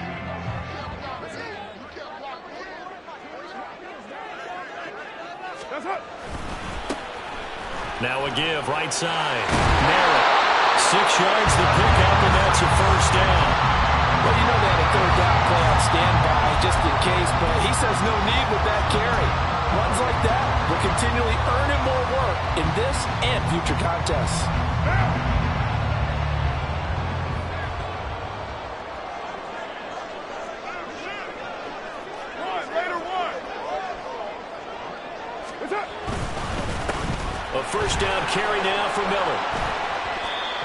[SPEAKER 3] Now a give, right side. Merritt, 6 yards to pick up, and that's a 1st down.
[SPEAKER 4] Well, you know they had a third down play on standby just in case, but he says no need with that carry. Runs like that will continually earn him more work in this and future contests.
[SPEAKER 3] A first down carry now for Miller.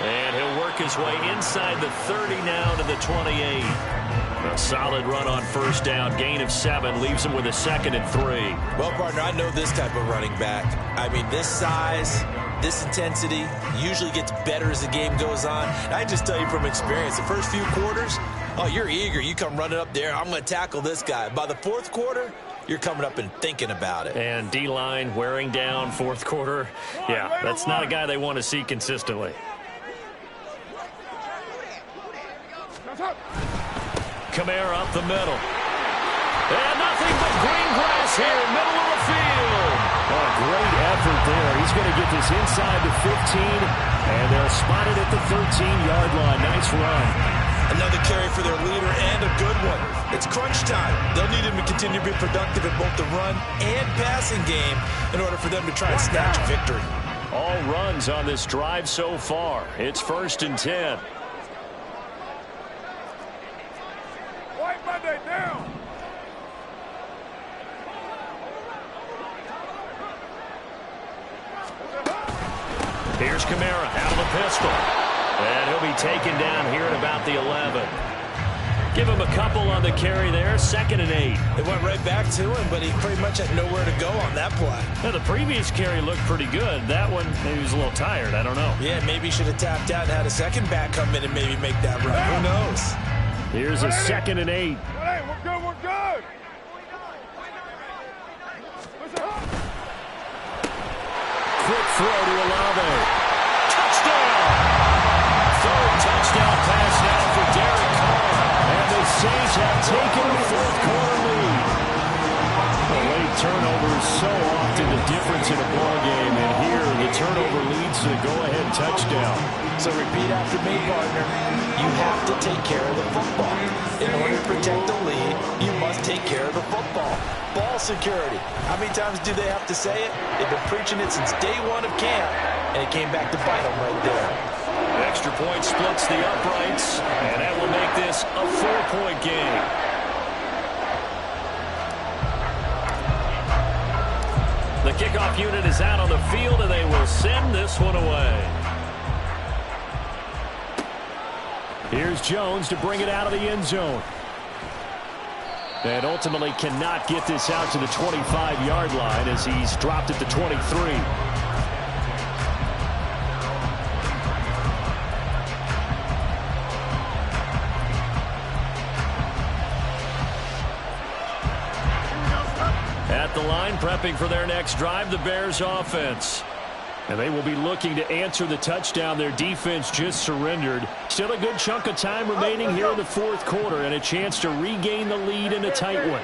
[SPEAKER 3] And he'll work his way inside the 30 now to the 28. A solid run on first down. Gain of 7 leaves him with a 2nd and 3.
[SPEAKER 4] Well, partner, I know this type of running back. I mean, this size, this intensity usually gets better as the game goes on. And I just tell you from experience, the first few quarters, oh, you're eager. You come running up there, I'm going to tackle this guy. By the fourth quarter, you're coming up and thinking about it.
[SPEAKER 3] And D-line wearing down fourth quarter. Yeah, that's not a guy they want to see consistently. Kamara up the middle. And nothing but green grass here, middle of the field. Oh, great effort there. He's going to get this inside the 15, and they'll spot it at the 13-yard line. Nice run.
[SPEAKER 4] Another carry for their leader and a good one. It's crunch time. They'll need him to continue to be productive in both the run and passing game in order for them to try and snatch a victory.
[SPEAKER 3] All runs on this drive so far. It's 1st and 10.
[SPEAKER 5] White Monday down.
[SPEAKER 3] Here's Kamara out of the pistol. And he'll be taken down here at about the 11. Give him a couple on the carry there. 2nd and 8.
[SPEAKER 4] It went right back to him, but he pretty much had nowhere to go on that play.
[SPEAKER 3] Now, the previous carry looked pretty good. That one, maybe he was a little tired. I don't know.
[SPEAKER 4] Yeah, maybe he should have tapped out and had a second back come in and maybe make that run. Who knows?
[SPEAKER 3] Here's a 2nd and 8.
[SPEAKER 5] Hey, we're good, we're good.
[SPEAKER 3] Quick throw to Olave. Touchdown! 3rd touchdown pass now for Derek Carr. And the Saints have taken a fourth quarter lead. The late turnover is so often the difference in a ball game, and here the turnover leads to the go-ahead touchdown.
[SPEAKER 4] So repeat after me, partner. You have to take care of the football. In order to protect the lead, you must take care of the football. Ball security. How many times do they have to say it? They've been preaching it since day one of camp, and it came back to bite them right there.
[SPEAKER 3] Extra point splits the uprights, and that will make this a 4-point game. The kickoff unit is out on the field, and they will send this one away. Here's Jones to bring it out of the end zone. And ultimately cannot get this out to the 25-yard line as he's dropped at the 23. At the line, prepping for their next drive, the Bears offense. And they will be looking to answer the touchdown their defense just surrendered. Still a good chunk of time remaining here in the fourth quarter and a chance to regain the lead in a tight one.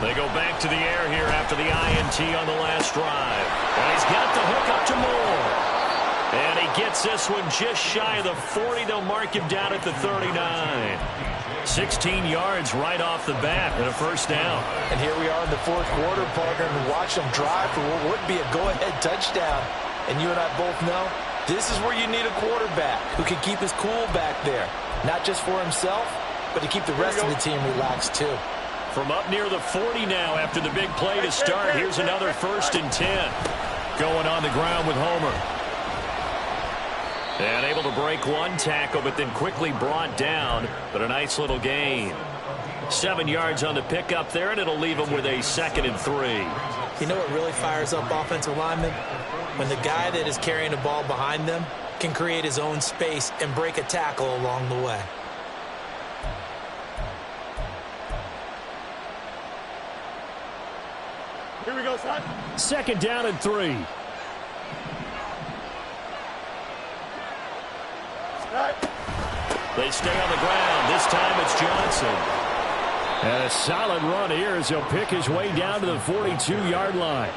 [SPEAKER 3] They go back to the air here after the INT on the last drive. And he's got the hook up to Moore. And he gets this one just shy of the 40. They'll mark him down at the 39. 16 yards right off the bat and a first down.
[SPEAKER 4] And here we are in the fourth quarter, partner, and watch them drive for what would be a go-ahead touchdown. And you and I both know this is where you need a quarterback who can keep his cool back there. Not just for himself, but to keep the rest of the team relaxed too.
[SPEAKER 3] From up near the 40 now after the big play to start. Here's another 1st and 10. Going on the ground with Homer. And able to break one tackle, but then quickly brought down. But a nice little gain. 7 yards on the pickup there, and it'll leave him with a 2nd and 3.
[SPEAKER 4] You know what really fires up offensive linemen? When the guy that is carrying the ball behind them can create his own space and break a tackle along the way.
[SPEAKER 5] Here we go, son.
[SPEAKER 3] 2nd down and 3. They stay on the ground. This time it's Johnson. And a solid run here as he'll pick his way down to the 42-yard line.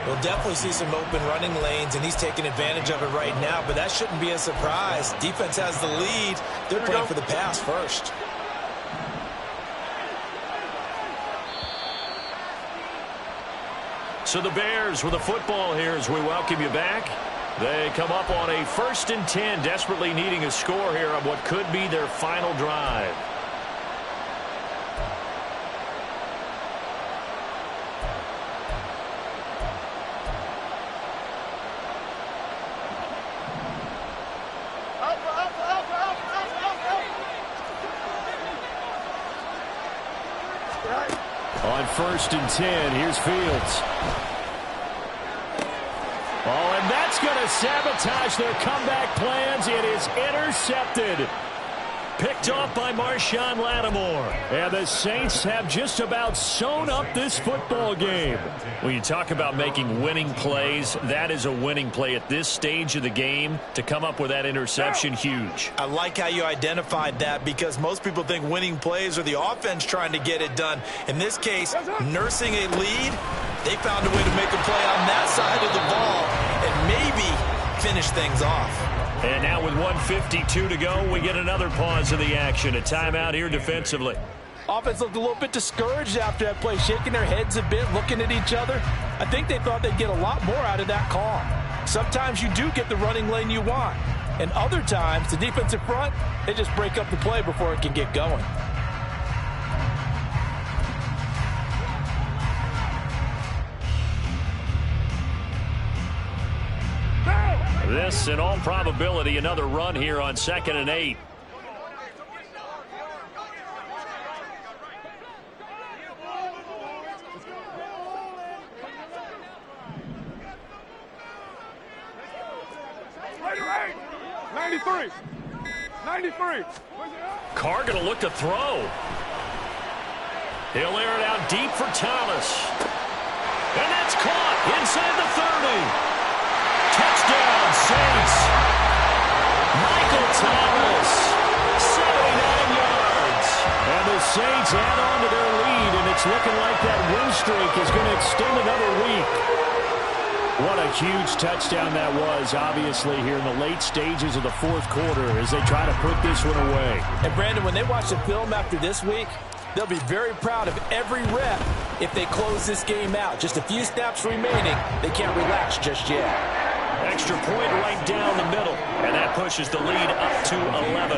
[SPEAKER 4] We'll definitely see some open running lanes, and he's taking advantage of it right now, but that shouldn't be a surprise. Defense has the lead. They're playing for the pass first.
[SPEAKER 3] So the Bears with the football here as we welcome you back. They come up on a 1st and 10, desperately needing a score here on what could be their final drive. On 1st and 10, here's Fields. Oh, and that's going to sabotage their comeback plans. It is intercepted. Picked off by Marshawn Lattimore. And the Saints have just about sewn up this football game. When you talk about making winning plays, that is a winning play at this stage of the game. To come up with that interception, huge.
[SPEAKER 4] I like how you identified that, because most people think winning plays are the offense trying to get it done. In this case, nursing a lead, they found a way to make a play on that side of the ball and maybe finish things off.
[SPEAKER 3] And now with 1:52 to go, we get another pause of the action. A timeout here defensively.
[SPEAKER 4] Offense looked a little bit discouraged after that play, shaking their heads a bit, looking at each other. I think they thought they'd get a lot more out of that call. Sometimes you do get the running lane you want. And other times, the defensive front, they just break up the play before it can get going.
[SPEAKER 3] This, in all probability, another run here on 2nd and 8.
[SPEAKER 5] Right. 93.
[SPEAKER 3] Carr going to look to throw. He'll air it out deep for Thomas. And that's caught inside the 30. Touchdown, Saints. Michael Thomas, 79 yards. And the Saints add on to their lead, and it's looking like that win streak is going to extend another week. What a huge touchdown that was, obviously, here in the late stages of the 4th quarter as they try to put this one away.
[SPEAKER 4] And, Brandon, when they watch the film after this week, they'll be very proud of every rep if they close this game out. Just a few snaps remaining. They can't relax just yet.
[SPEAKER 3] Extra point right down the middle, and that pushes the lead up to 11.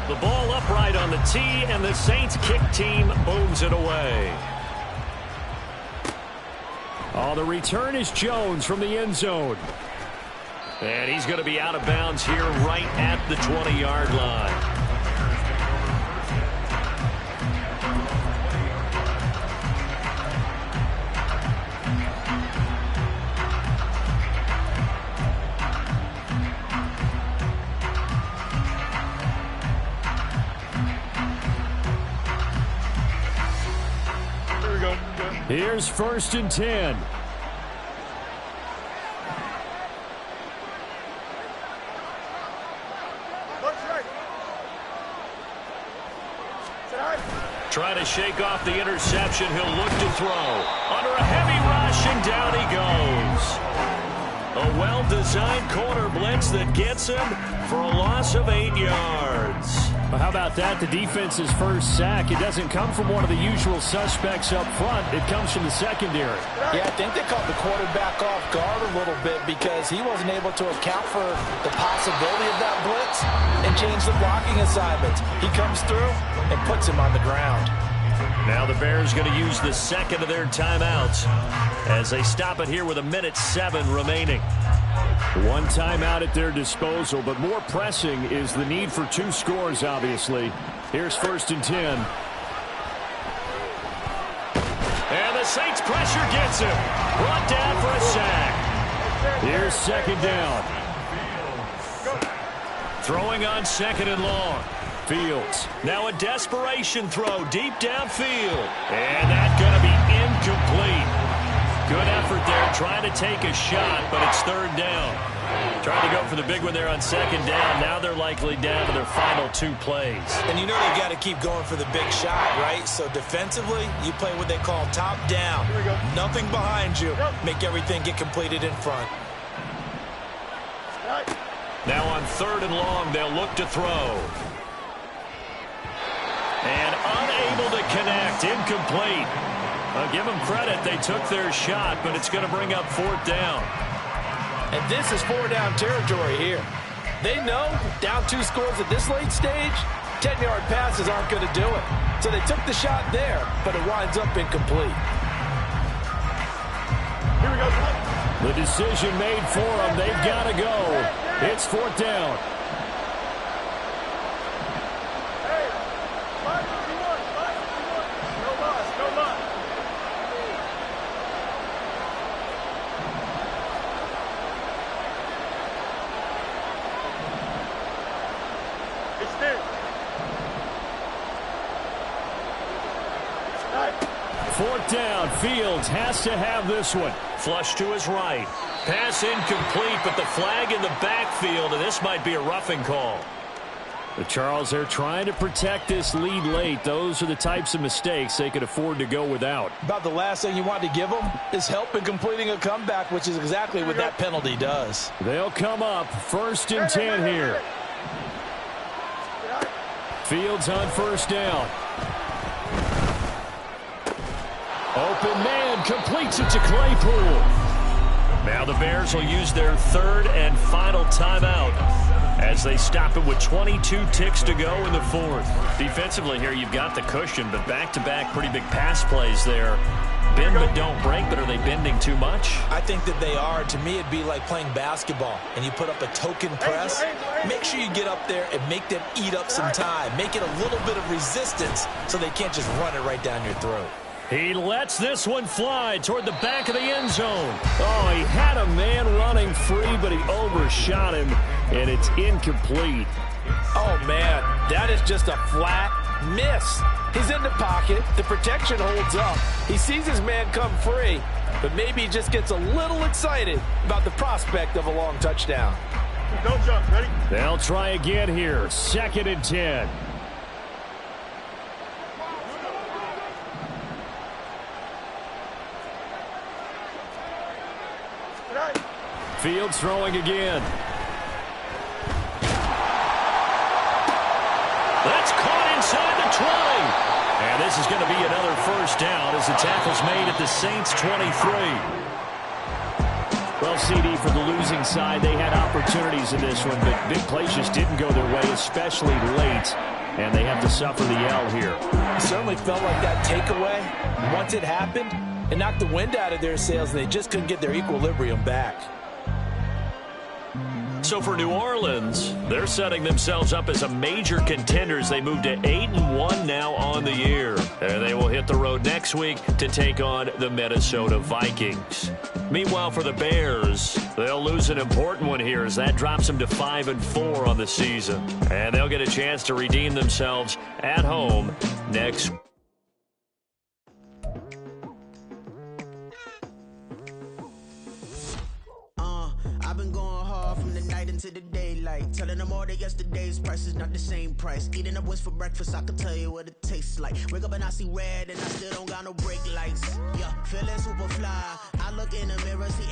[SPEAKER 3] The ball upright on the tee, and the Saints kick team booms it away. Oh, the return is Jones from the end zone. And he's going to be out of bounds here right at the 20-yard line. Here's 1st and 10. Trying to shake off the interception. He'll look to throw. Under a heavy rush, and down he goes. A well-designed corner blitz that gets him for a loss of 8 yards. Well, how about that? The defense's first sack. It doesn't come from one of the usual suspects up front. It comes from the secondary.
[SPEAKER 4] Yeah, I think they caught the quarterback off guard a little bit because he wasn't able to account for the possibility of that blitz and change the blocking assignments. He comes through and puts him on the ground.
[SPEAKER 3] Now the Bears going to use the second of their timeouts as they stop it here with 1:07 remaining. One timeout at their disposal, but more pressing is the need for 2 scores, obviously. Here's 1st and 10. And the Saints pressure gets him. Brought down for a sack. Here's 2nd down. Throwing on 2nd and long. Fields. Now a desperation throw deep downfield. And that's going to be incomplete. Good effort there trying to take a shot, but it's third down. Trying to go for the big one there on second down. Now they're likely down to their final 2 plays.
[SPEAKER 4] And you know they've got to keep going for the big shot, right? So defensively, you play what they call top down. Nothing behind you. Make everything get completed in front.
[SPEAKER 3] Now on third and long, they'll look to throw. And unable to connect. Incomplete. I'll give them credit. They took their shot, but it's going to bring up fourth down.
[SPEAKER 4] And this is 4-down territory here. They know down 2 scores at this late stage, 10-yard passes aren't going to do it. So they took the shot there, but it winds up incomplete.
[SPEAKER 5] Here we go.
[SPEAKER 3] The decision made for them. They've got to go. It's fourth down. Fourth down. Fields has to have this one. Flush to his right. Pass incomplete, but the flag in the backfield, and this might be a roughing call. The Charles, they're trying to protect this lead late. Those are the types of mistakes they could afford to go without.
[SPEAKER 4] About the last thing you want to give them is help in completing a comeback, which is exactly what that penalty does.
[SPEAKER 3] They'll come up first and 10 here. Fields on first down. Open man completes it to Claypool. Now the Bears will use their third and final timeout as they stop it with 22 ticks to go in the fourth. Defensively here, you've got the cushion, but back-to-back pretty big pass plays there. Bend but don't break, but are they bending too much?
[SPEAKER 4] I think that they are. To me, it'd be like playing basketball, and you put up a token press. Make sure you get up there and make them eat up some time. Make it a little bit of resistance so they can't just run it right down your throat.
[SPEAKER 3] He lets this one fly toward the back of the end zone. Oh, he had a man running free, but he overshot him, and it's incomplete.
[SPEAKER 4] Oh, man, that is just a flat miss. He's in the pocket. The protection holds up. He sees his man come free, but maybe he just gets a little excited about the prospect of a long touchdown.
[SPEAKER 5] Don't jump. Ready?
[SPEAKER 3] They'll try again here. Second and 10. Fields throwing again. That's caught inside the 20. And this is going to be another first down as the tackle's made at the Saints' 23. Well, CD, for the losing side, they had opportunities in this one, but big plays just didn't go their way, especially late, and they have to suffer the L here.
[SPEAKER 4] It certainly felt like that takeaway, once it happened, it knocked the wind out of their sails, and they just couldn't get their equilibrium back.
[SPEAKER 3] So for New Orleans, they're setting themselves up as a major contender as they move to 8-1 now on the year. And they will hit the road next week to take on the Minnesota Vikings. Meanwhile, for the Bears, they'll lose an important one here as that drops them to 5-4 on the season. And they'll get a chance to redeem themselves at home next week.
[SPEAKER 6] I've been going hard from the night into the daylight, telling them all that yesterday's price is not the same price. Eating up what's for breakfast, I can tell you what it tastes like. Wake up and I see red and I still don't got no brake lights. Yeah, feeling super fly. I look in the mirror, see